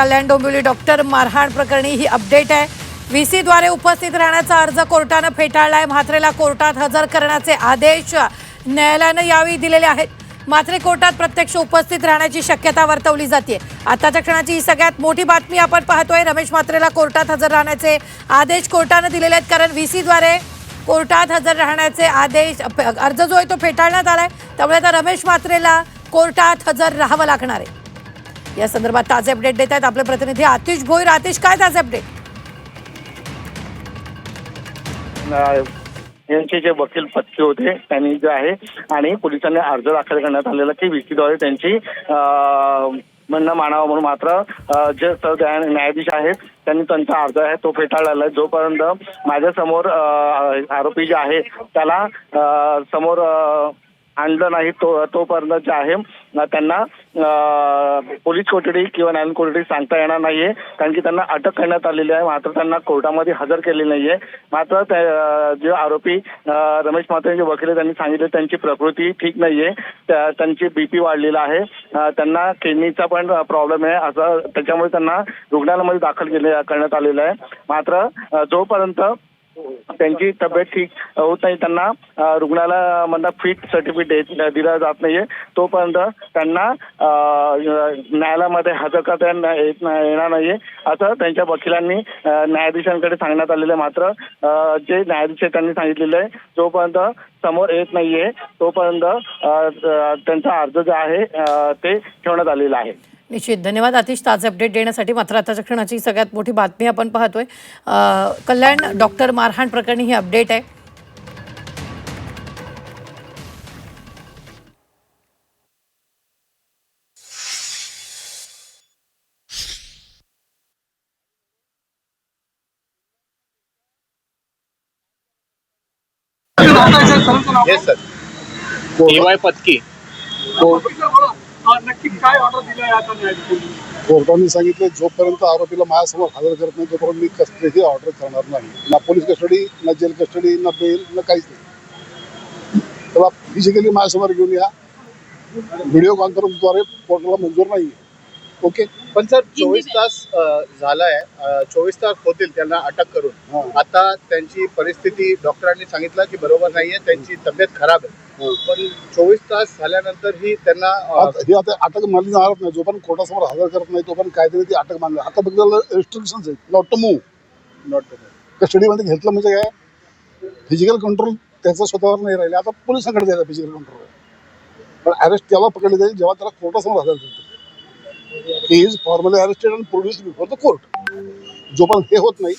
Kalyan Dombivli doctor मारहाण प्रकरणी ही update आहे। व्हीसी द्वारे उपस्थित राहण्याचा अर्ज कोर्टाने फेटाळलाय। म्हात्रेला कोर्टात हजर करण्याचे आदेश न्यायालयाने यावेळी दिलेले आहेत। मात्र कोर्टात प्रत्यक्ष उपस्थित राहण्याची शक्यता वर्तवली जाते। आताच्या क्षणाची ही सगळ्यात मोठी बातमी आपण पाहतोय। रमेश म्हात्रेला कोर्टात हजर राहण्याचे आदेश कोर्टाने दिलेले आहेत, कारण व्हीसी द्वारे कोर्टात हजर राहण्याचे आदेश अर्ज जो आहे तो फेटाळण्यात आलाय। त्यामुळे आता रमेश म्हात्रेला कोर्टात हजर राहावं लागणार आहे। या संदर्भात ताजे अपडेट देत आहेत आपले प्रतिनिधी आतिश भोईर। आतिश, काय ताजे अपडेट? यांचे जे वकील पत्के होते त्यांनी जे आहे आणि पोलिसांनी अर्ज दाखल करण्यात आलेला की व्हीसीद्वारे त्यांची म्हणणं मानावं म्हणून, मात्र जे न्यायाधीश आहेत त्यांनी त्यांचा अर्ज आहे तो फेटाळलेला आहे। जोपर्यंत माझ्यासमोर आरोपी जे आहे त्याला समोर आणलं नाही तोपर्यंत जे आहे त्यांना पोलीस कोठडी किंवा न्यायालयीन कोठडी सांगता येणार नाहीये, कारण की त्यांना अटक करण्यात आलेली आहे। मात्र त्यांना कोर्टामध्ये हजर केले नाहीये। मात्र जे आरोपी रमेश म्हात्रेंचे वकील आहेत त्यांनी सांगितले त्यांची प्रकृती ठीक नाहीये, त्यांची बीपी वाढलेला आहे, त्यांना किडनीचा पण प्रॉब्लेम आहे असं, त्याच्यामुळे त्यांना रुग्णालयामध्ये दाखल करण्यात आलेलं आहे। मात्र जोपर्यंत त्यांची तब्येत ठीक होत नाही, त्यांना रुग्णालयामधनं फिट सर्टिफिकेट दिलं जात नाहीये, तोपर्यंत त्यांना न्यायालयामध्ये हजर करता येणार नाहीये असं त्यांच्या वकिलांनी न्यायाधीशांकडे सांगण्यात आलेलं आहे। मात्र जे न्यायाधीश आहेत त्यांनी सांगितलेलं आहे जोपर्यंत समोर येत नाहीये तोपर्यंत त्यांचा अर्ज जो आहे ते ठेवण्यात आलेला आहे। निश्चित, धन्यवाद आतिश ताजे अपडेट देण्यासाठी। मात्र आताच्या क्षणाची सगळ्यात मोठी बातमी आपण पाहतोय। कल्याण डॉक्टर मारहाण प्रकरणी ही अपडेट आहे। येस सर, EY पत्की नक्की काय ऑर्डर दिली आता न्यायाधीशांनी? कोर्टाने सांगितले जोपर्यंत आरोपीला माझ्यासमोर हजर करत नाही तोपर्यंत मी कस्टडी ऑर्डर करणार नाही, ना पोलीस कस्टडी, ना जेल कस्टडी, ना बेल, ना काहीच नाही। त्याला फिजिकली माझ्यासमोर घेऊन या, व्हिडिओ कॉन्फरन्सद्वारे कोर्टाला मंजूर नाही। ओके, पण सर 24 तास झालाय, 24 तास होतील त्यांना अटक करून। आता त्यांची परिस्थिती डॉक्टरांनी सांगितलं की बरोबर नाहीये, त्यांची तब्येत खराब आहे, पण 24 तास झाल्यानंतर ही त्यांना ही आता अटक मानली जाणार नाही। जोपर्यंत कोर्टासमोर हजर करत नाही तोपर्यंत कायद्याने ती अटक मानली। आता फक्त रिस्ट्रिक्शन्स आहेत, not to move, not to move. कस्टडीमध्ये घेतलं म्हणजे काय, फिजिकल कंट्रोल त्याचा स्वतःवर नाही राहिले, आता पोलिसांकडे द्यायला फिजिकल कंट्रोल। पण अरेस्ट तेव्हा पकडले जाईल जेव्हा त्याला कोर्टासमोर हजर करतो। He is formally arrested and produced before the court. जोपर्यंत हे होत नाही